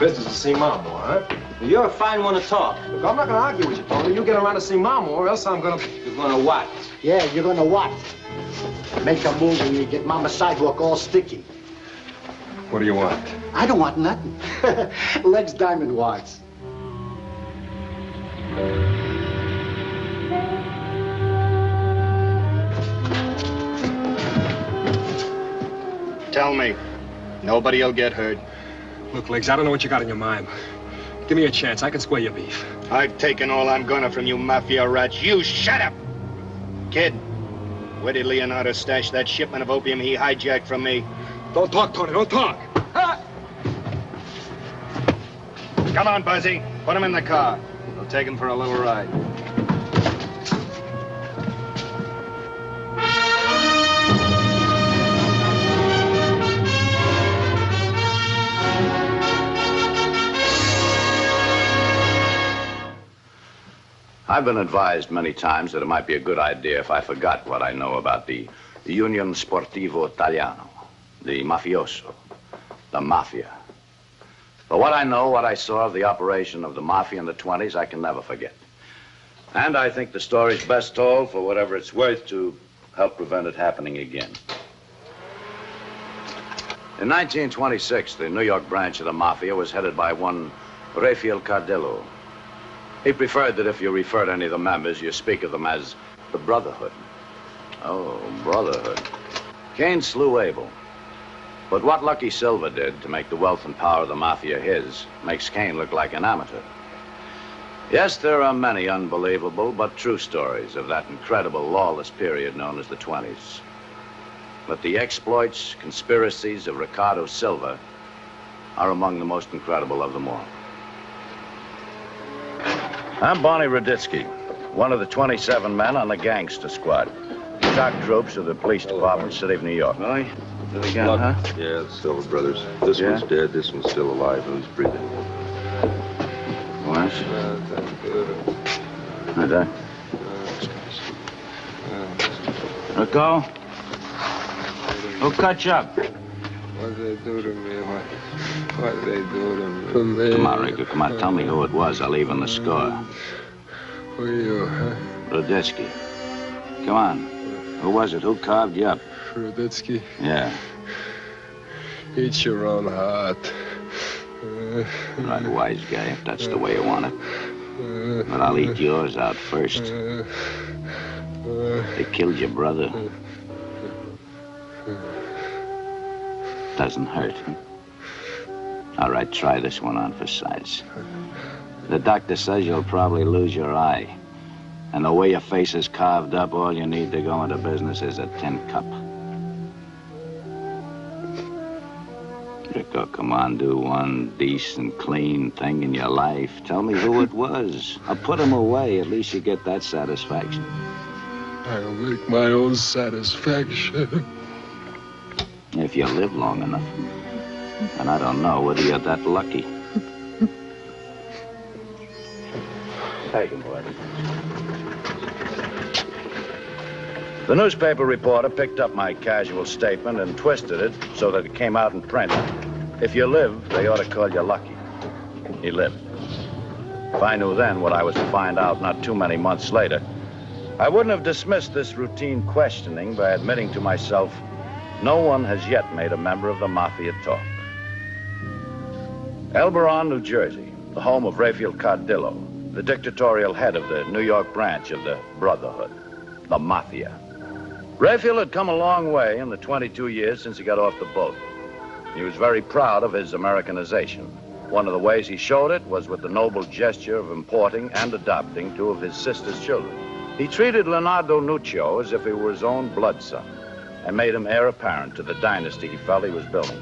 Business to see Mama, huh? You're a fine one to talk. Look, I'm not gonna argue with you, Tony. You get around to see Mama, or else I'm gonna... You're gonna what? Yeah, you're gonna what? Make a move and you get Mama's sidewalk all sticky. What do you want? I don't want nothing. Legs diamond wads. Tell me, nobody'll get hurt. Look, Legs, I don't know what you got in your mind. Give me a chance. I can square your beef. I've taken all I'm gonna from you mafia rats. You shut up! Kid, where did Leonardo stash that shipment of opium he hijacked from me? Don't talk, Tony. Don't talk. Ah! Come on, Buzzy. Put him in the car. We'll take him for a little ride. I've been advised many times that it might be a good idea if I forgot what I know about the Union Sportivo Italiano, the mafioso, the mafia. But what I know, what I saw of the operation of the mafia in the 20s, I can never forget. And I think the story's best told for whatever it's worth to help prevent it happening again. In 1926, the New York branch of the mafia was headed by one Rafael Cardillo. He preferred that if you refer to any of the members, you speak of them as the Brotherhood. Oh, Brotherhood. Cain slew Abel. But what Lucky Silva did to make the wealth and power of the mafia his makes Cain look like an amateur. Yes, there are many unbelievable but true stories of that incredible lawless period known as the 20s. But the exploits, conspiracies of Ricardo Silva are among the most incredible of them all. I'm Barney Ruditsky, one of the 27 men on the gangster squad. Shock troops of the police department, city of New York. Barney, did they got, huh? Yeah, the Silva brothers. This one's dead, this one's still alive, and he's breathing. What? Hi, Doc. Rico? Who cut you up? What did they do to me? What did they do to me? Come on, Rico, come on. Tell me who it was. I'll even the score. Who are you, huh? Ruditsky. Come on. Who was it? Who carved you up? Ruditsky? Yeah. Eat your own heart. Right, wise guy, if that's the way you want it. But I'll eat yours out first. They killed your brother. Doesn't hurt, huh? All right, try this one on for size. The doctor says you'll probably lose your eye. And the way your face is carved up, all you need to go into business is a tin cup. Rico, come on, do one decent, clean thing in your life. Tell me who it was. I'll put him away. At least you get that satisfaction. I'll make my own satisfaction. If you live long enough. And I don't know whether you're that lucky. Take him, boy. The newspaper reporter picked up my casual statement and twisted it so that it came out in print. If you live, they ought to call you lucky. He lived. If I knew then what I was to find out not too many months later, I wouldn't have dismissed this routine questioning by admitting to myself, no one has yet made a member of the Mafia talk. Elberon, New Jersey, the home of Rafael Cardillo, the dictatorial head of the New York branch of the Brotherhood, the Mafia. Rafael had come a long way in the 22 years since he got off the boat. He was very proud of his Americanization. One of the ways he showed it was with the noble gesture of importing and adopting two of his sister's children. He treated Leonardo Nuccio as if he were his own blood son and made him heir apparent to the dynasty he felt he was building.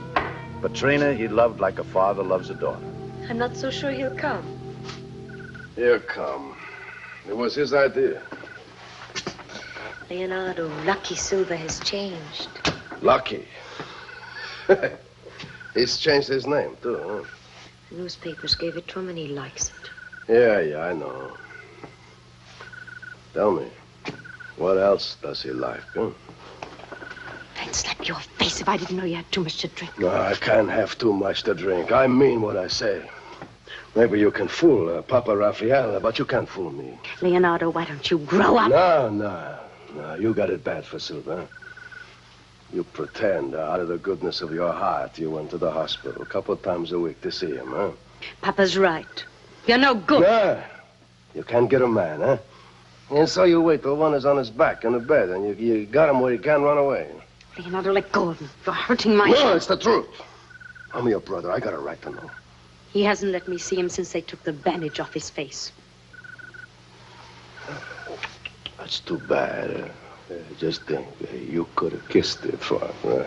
Petrina he loved like a father loves a daughter. I'm not so sure he'll come. He'll come. It was his idea. Leonardo, Lucky Silva has changed. Lucky. He's changed his name, too, huh? Newspapers gave it to him and he likes it. Yeah, I know. Tell me, what else does he like, huh? I'd slap your face if I didn't know you had too much to drink. No, I can't have too much to drink. I mean what I say. Maybe you can fool Papa Raphael, but you can't fool me. Leonardo, why don't you grow up? No. You got it bad for Silva. You pretend out of the goodness of your heart you went to the hospital a couple of times a week to see him, huh? Papa's right. You're no good. Nah, you can't get a man, huh? And so you wait till one is on his back in the bed and you got him where he can't run away. Leonardo, let go of me. You're hurting my... No, it's the truth. I'm your brother. I got a right to know. He hasn't let me see him since they took the bandage off his face. That's too bad. Just think, you could have kissed it for him.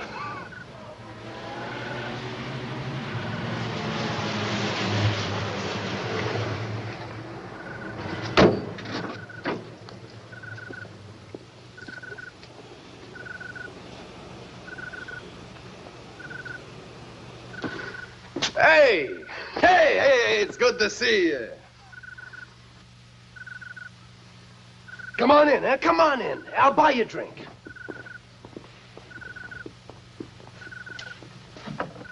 Hey, it's good to see you. Come on in, huh? Come on in. I'll buy you a drink.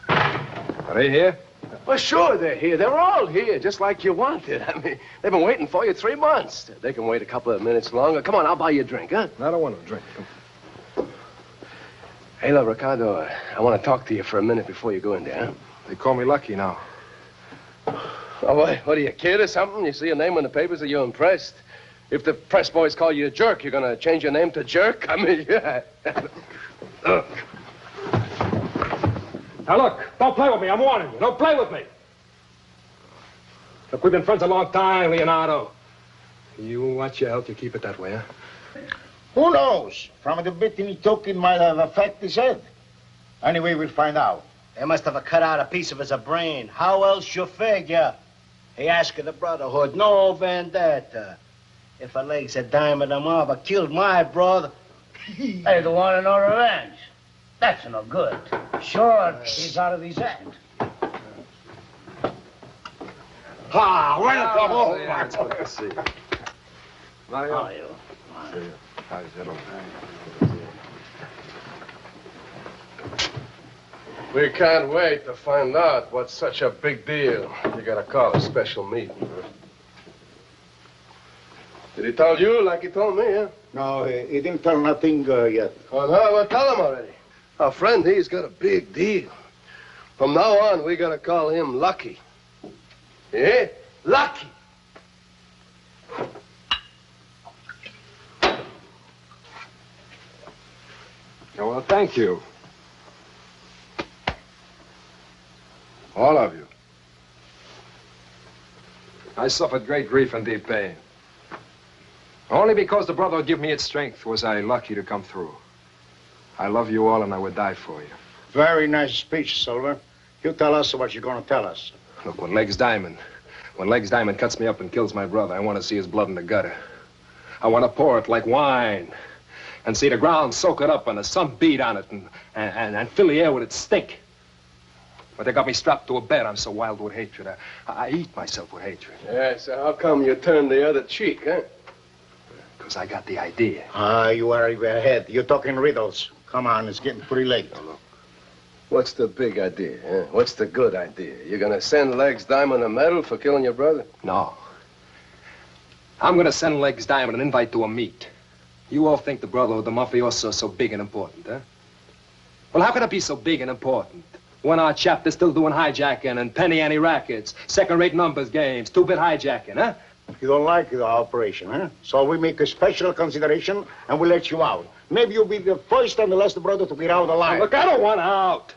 Are they here? Well, sure they're here. They're all here, just like you wanted. I mean, they've been waiting for you 3 months. They can wait a couple of minutes longer. Come on, I'll buy you a drink, huh? I don't want to drink. Hey, look, Ricardo, I want to talk to you for a minute before you go in there, huh? They call me Lucky now. Oh, what are you, a kid or something? You see your name in the papers, are you impressed? If the press boys call you a jerk, you're going to change your name to Jerk? I mean, yeah. Now, look, don't play with me. I'm warning you. Don't play with me. Look, we've been friends a long time, Leonardo. You want your health, you keep it that way, huh? Who knows? From the bit he took, it might have affected his head. Anyway, we'll find out. They must have cut out a piece of his brain. How else you figure? He asked the Brotherhood, no vendetta. If a leg's a dime of the mob killed my brother. Hey, the want no revenge. That's no good. Sure, he's out of his end. Welcome. Good to see you. Mario. How are you? See you. How's it? We can't wait to find out what's such a big deal. You got to call a special meeting, huh? Did he tell you like he told me, huh? No, he didn't tell nothing yet. Oh, no, well, tell him already. Our friend, he's got a big deal. From now on, we got to call him Lucky. Yeah? Lucky. Yeah, well, thank you. All of you. I suffered great grief and deep pain. Only because the Brotherhood gave me its strength was I lucky to come through. I love you all and I would die for you. Very nice speech, Silver. You tell us what you're going to tell us. Look, when Legs Diamond cuts me up and kills my brother, I want to see his blood in the gutter. I want to pour it like wine and see the ground soak it up and the sun beat on it and fill the air with its stink. But they got me strapped to a bed. I'm so wild with hatred. I eat myself with hatred. Yeah, so how come you turned the other cheek, huh? Because I got the idea. You are ahead. You're talking riddles. Come on, it's getting pretty late. Now, look. What's the big idea, huh? What's the good idea? You're gonna send Legs Diamond a medal for killing your brother? No. I'm gonna send Legs Diamond an invite to a meet. You all think the Brotherhood, the mafioso, are so big and important, huh? Well, how can it be so big and important when our chap is still doing hijacking and penny ante rackets, second-rate numbers games, two-bit hijacking, huh? You don't like the operation, huh? So we make a special consideration and we'll let you out. Maybe you'll be the first and the last brother to get out alive. Look, I don't want out.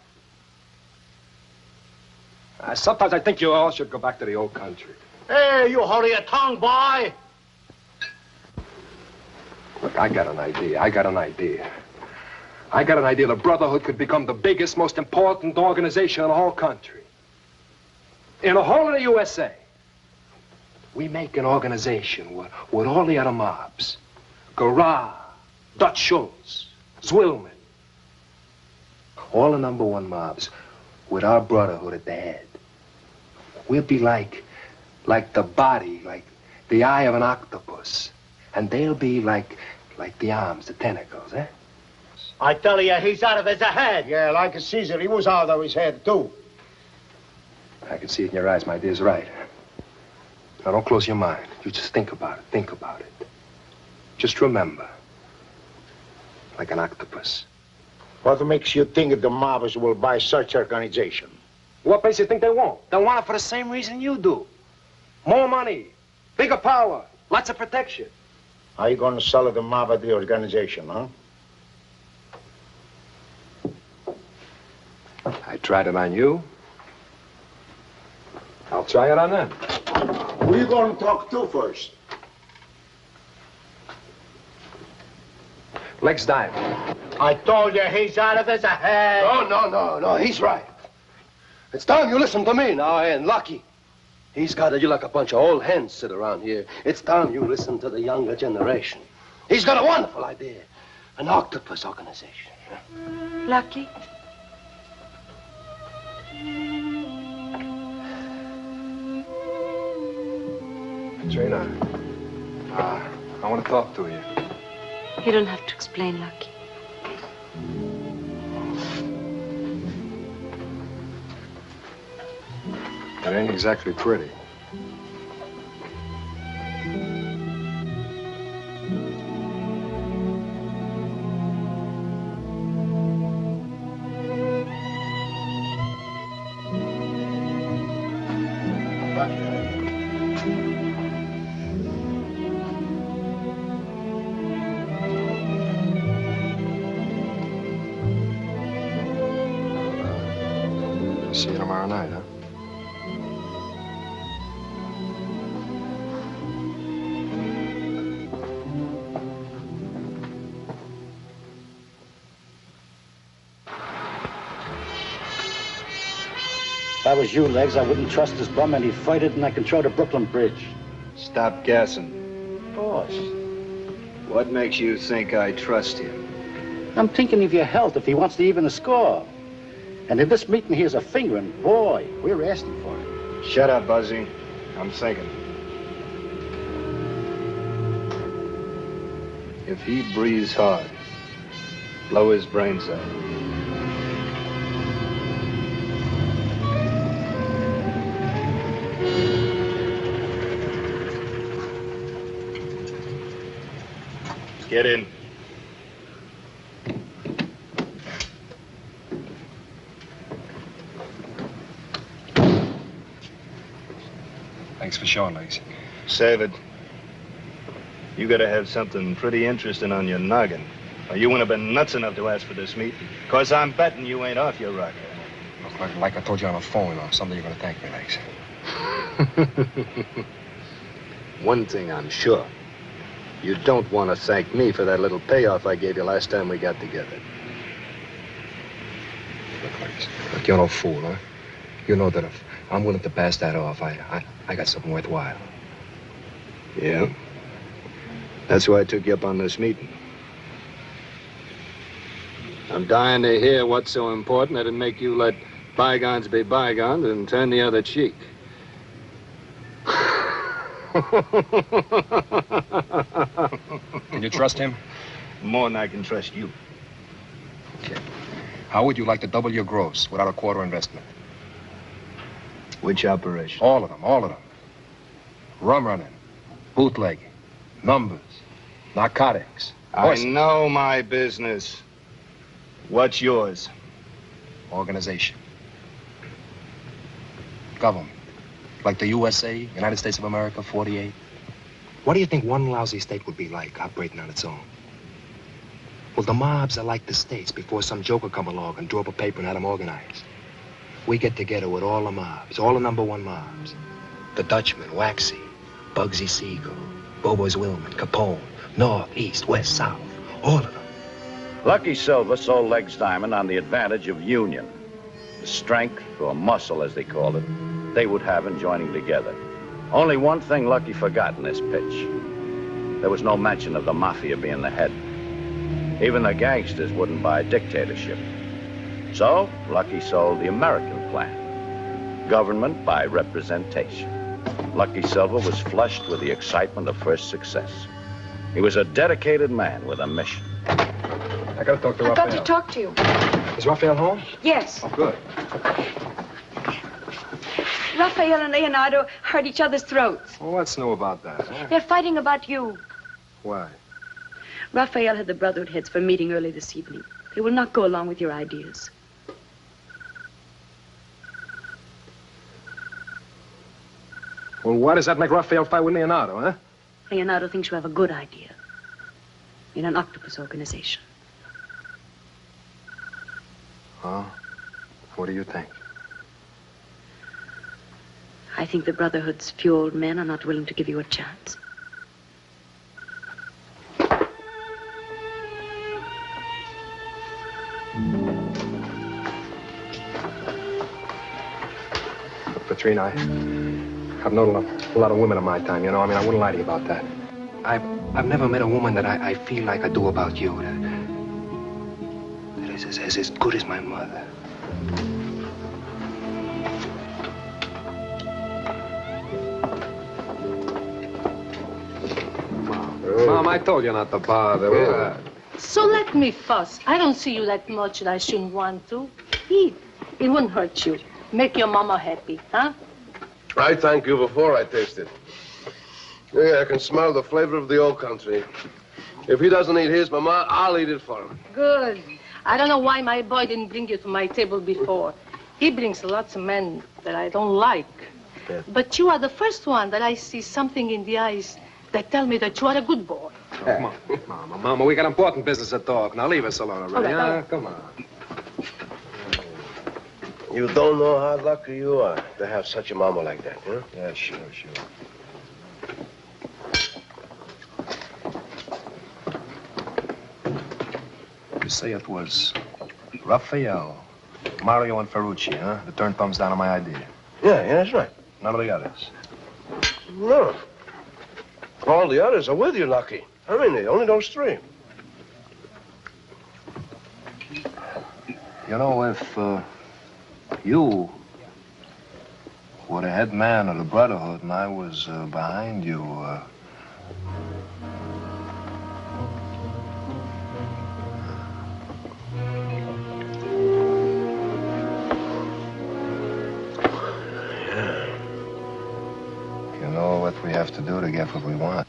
Sometimes I think you all should go back to the old country. Hey, you hold your tongue, boy. Look, I got an idea. I got an idea the Brotherhood could become the biggest, most important organization in the whole country. In the whole of the USA. We make an organization with all the other mobs. Garage, Dutch Schultz, Zwillman. All the #1 mobs. with our brotherhood at the head. We'll be like the body, like the eye of an octopus. And they'll be like the arms, the tentacles, eh? I tell you, he's out of his head. Yeah, like a Caesar, he was out of his head, too. I can see it in your eyes, my dear's right. Now, don't close your mind. You just think about it, think about it. Just remember, like an octopus. What makes you think the mobbers will buy such organization? What makes you think they won't? They want it for the same reason you do. More money, bigger power, lots of protection. How you gonna sell the mob at the organization, huh? I tried it on you. I'll try it on them. Who you gonna talk to first? Legs Diamond. I told you, he's out of his head. No, he's right. It's time you listen to me now, and Lucky. He's got you like a bunch of old hens sit around here. It's time you listen to the younger generation. He's got a wonderful idea. An octopus organization. Lucky? Trina, I want to talk to you. You don't have to explain, Lucky. It ain't exactly pretty. See you tomorrow night, huh? If I was you, Legs, I wouldn't trust this bum any further than I can throw the Brooklyn Bridge. Stop gassing. Boss, What makes you think I trust him? I'm thinking of your health if he wants to even the score. And if this meeting here's a fingering, boy, we're asking for it. Shut up, Buzzy. I'm thinking. If he breathes hard, blow his brains out. Get in. Thanks for showing, Legs. Save it. You gotta have something pretty interesting on your noggin, or you wouldn't have been nuts enough to ask for this meeting. 'Cause I'm betting you ain't off your rocker. Like I told you on the phone, or someday you're gonna thank me, Legs. One thing I'm sure. You don't want to thank me for that little payoff I gave you last time we got together. Look, Legs, look, you're no fool, huh? You know that if I'm willing to pass that off, I got something worthwhile. Yeah? That's why I took you up on this meeting. I'm dying to hear what's so important that'd make you let bygones be bygones and turn the other cheek. Can you trust him? More than I can trust you. Okay. How would you like to double your gross without a quarter investment? Which operation? All of them, all of them. Rum running, bootlegging, numbers, narcotics. I know my business. What's yours? Organization. Government. Like the USA, United States of America, 48. What do you think one lousy state would be like operating on its own? Well, the mobs are like the states before some joker come along and drew up a paper and had them organized. We get together with all the mobs, all the #1 mobs. The Dutchman, Waxy, Bugsy Siegel, Bobo's Willman, Capone, North, East, West, South, all of them. Lucky Silva sold Legs Diamond on the advantage of union, the strength, or muscle as they called it, they would have in joining together. Only one thing Lucky forgot in this pitch. There was no mention of the Mafia being the head. Even the gangsters wouldn't buy dictatorship. So, Lucky sold the American plan. Government by representation. Lucky Silva was flushed with the excitement of first success. He was a dedicated man with a mission. I gotta talk to I've Raphael. got to talk to you. Is Raphael home? Yes. Oh, good. Raphael and Leonardo hurt each other's throats. Well, what's new about that, huh? They're fighting about you. Why? Raphael had the Brotherhood heads for a meeting early this evening. They will not go along with your ideas. Well, why does that make Raphael fight with Leonardo, huh? Leonardo thinks you have a good idea in an octopus organization. Oh? What do you think? I think the Brotherhood's few old men are not willing to give you a chance. Look, Katrina, I've known a lot of women in my time, you know. I mean, I wouldn't lie to you about that. I've never met a woman that I feel like I do about you. That is as good as my mother. Mom, I told you not to bother. So let me fuss. I don't see you that much and I shouldn't want to. Eat. It wouldn't hurt you. Make your mama happy, huh? I thank you before I taste it. Yeah, I can smell the flavor of the old country. If he doesn't eat his, Mama, I'll eat it for him. Good. I don't know why my boy didn't bring you to my table before. He brings lots of men that I don't like. Yeah. But you are the first one that I see something in the eyes that tell me that you are a good boy. Mama, we got important business to talk. Now leave us alone already, All right. Come on. You don't know how lucky you are to have such a mama like that, huh? Yeah, sure. You say it was Raphael, Mario, and Ferrucci, huh? The turn thumbs down on my idea. Yeah, that's right. None of the others. No. All the others are with you, Lucky. I mean, only those three. You know, if you were the head man of the Brotherhood and I was behind you, you know what we have to do to get what we want.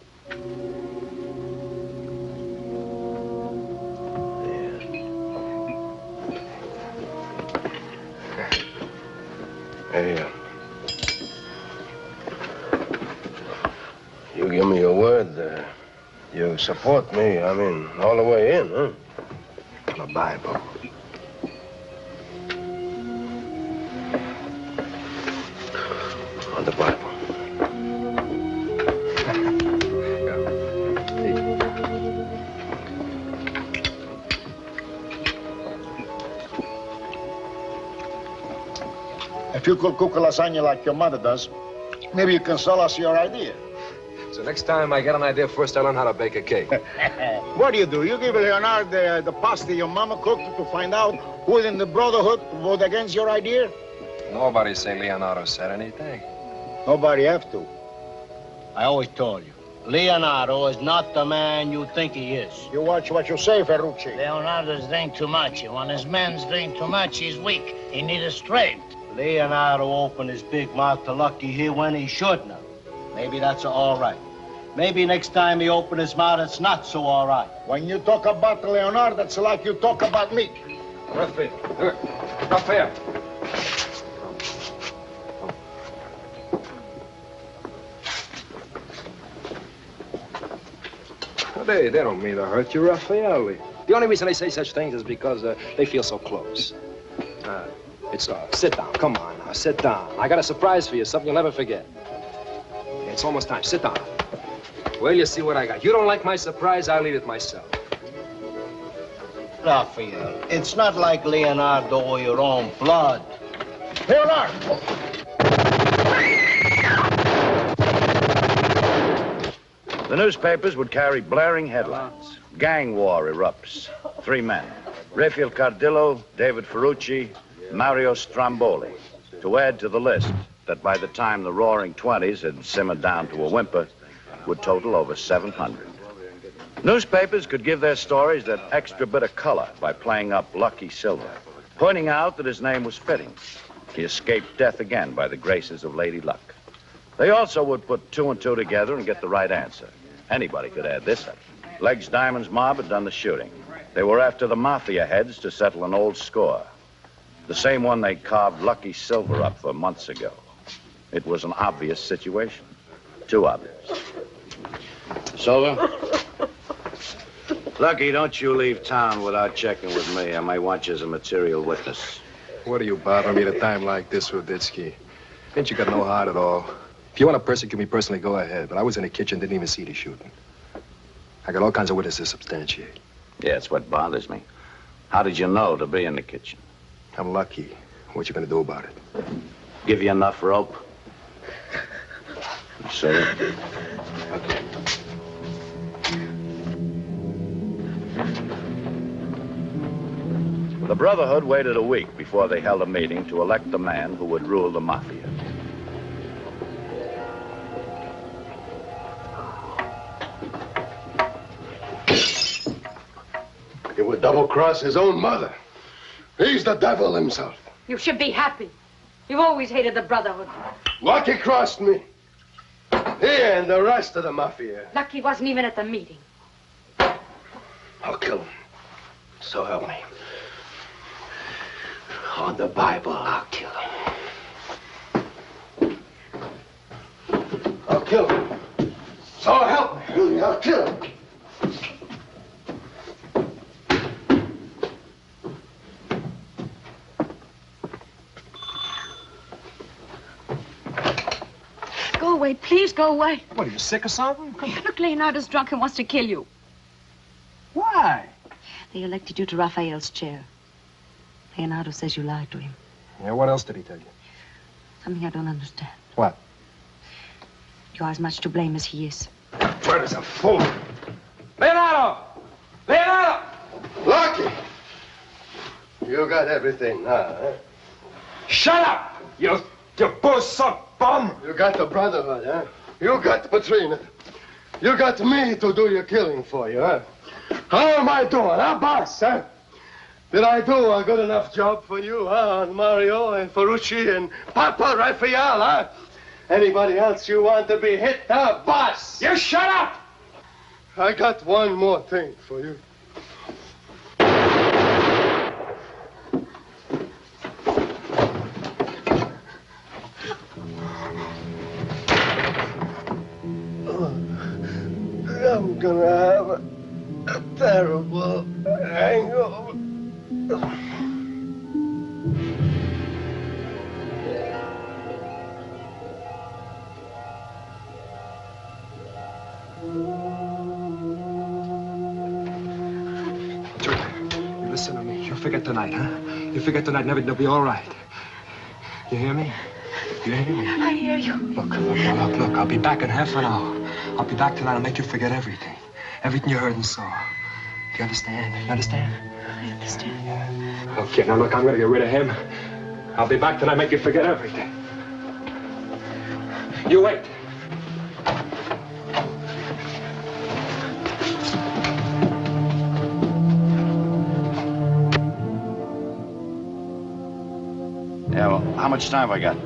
Hey, you give me your word. You support me, I mean, all the way in, huh? On the Bible. On the Bible. If you could cook a lasagna like your mother does, maybe you can sell us your idea. So next time I get an idea, first I learn how to bake a cake. What do? You give Leonardo the pasta your mama cooked to find out who in the Brotherhood vote against your idea? Nobody say Leonardo said anything. Nobody have to. I always told you, Leonardo is not the man you think he is. You watch what you say, Ferrucci. Leonardo's drink too much. And when his men's drink too much, he's weak. He needs strength. Leonardo opened his big mouth to Lucky here when he shouldn't have. Maybe that's all right. Maybe next time he opens his mouth, it's not so all right. When you talk about Leonardo, it's like you talk about me. Raphael. They don't mean to hurt you, Raphael. The only reason they say such things is because they feel so close. Sit down. Come on now, sit down. I got a surprise for you, something you'll never forget. It's almost time. Sit down. Well, you see what I got. You don't like my surprise, I'll eat it myself. Raphael, it's not like Leonardo or your own blood. Leonardo! The newspapers would carry blaring headlines. Gang war erupts. 3 men. Raphael Cardillo, David Ferrucci, Mario Stromboli. to add to the list that by the time the Roaring Twenties had simmered down to a whimper, would total over 700. Newspapers could give their stories that extra bit of color by playing up Lucky Silva, pointing out that his name was fitting. He escaped death again by the graces of Lady Luck. They also would put 2 and 2 together and get the right answer. Anybody could add this up. Legs Diamond's mob had done the shooting. They were after the Mafia heads to settle an old score. The same one they carved Lucky Silva up for months ago. It was an obvious situation. Too obvious. Silva? Lucky, don't you leave town without checking with me. I might want you as a material witness. What are you bothering me at a time like this, Ruditsky? Ain't you got no heart at all? If you want to persecute me personally, go ahead. But I was in the kitchen, didn't even see the shooting. I got all kinds of witnesses to substantiate. Yeah, it's what bothers me. How did you know to be in the kitchen? I'm lucky. What you gonna do about it? Give you enough rope? So? Okay. The Brotherhood waited a week before they held a meeting to elect the man who would rule the Mafia. He would double-cross his own mother. He's the devil himself. You should be happy. You've always hated the Brotherhood. Lucky crossed me. He and the rest of the Mafia. Lucky wasn't even at the meeting. I'll kill him. So help me. On the Bible, I'll kill him. I'll kill him. So help me. I'll kill him. Go away, please go away. What, are you sick or something? Come on. Look, Leonardo's drunk and wants to kill you. Why? They elected you to Raphael's chair. Leonardo says you lied to him. Yeah, what else did he tell you? Something I don't understand. What? You are as much to blame as he is. Fred is a fool. Leonardo! Leonardo! Lucky! You got everything now, huh? Shut up! You bull-suck bum! You got the Brotherhood, huh? You got Patrina. You got me to do your killing for you, huh? How am I doing, huh, boss, huh? Did I do a good enough job for you, huh? On Mario and Ferrucci and Papa Raphael, huh? Anybody else you want to be hit, huh, boss? You shut up! I got one more thing for you. I'm gonna have a terrible hangover. You listen to me. You forget tonight, huh? You forget tonight and everything will be all right. You hear me? You hear me? I hear you. Look. I'll be back in half an hour. I'll be back tonight. I'll make you forget everything. Everything you heard and saw. Do you understand? You understand? I understand. Yeah. Okay, now look, I'm gonna get rid of him. I'll be back tonight, make you forget everything. You wait. Yeah, well, how much time have I got?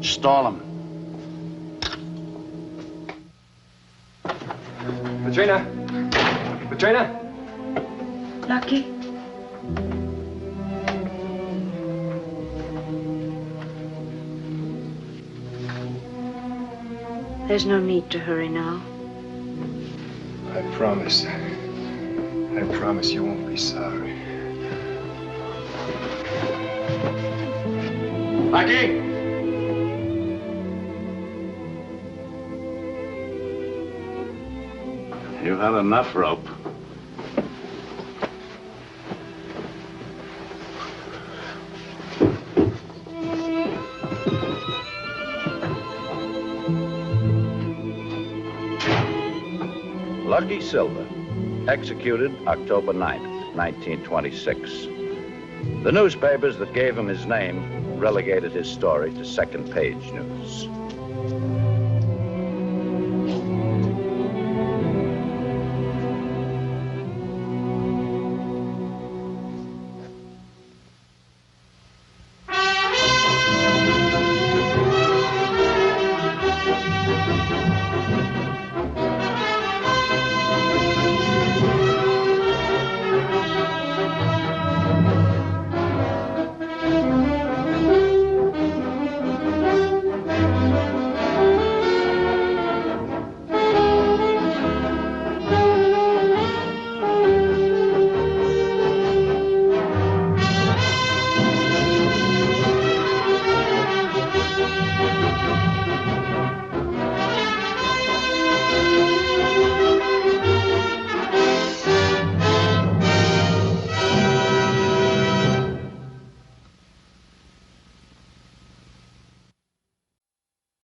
Stall him. Patrina? Lucky? There's no need to hurry now. I promise. I promise you won't be sorry. Lucky! You've had enough rope. Lucky Silva, executed October 9th, 1926. The newspapers that gave him his name relegated his story to second-page news.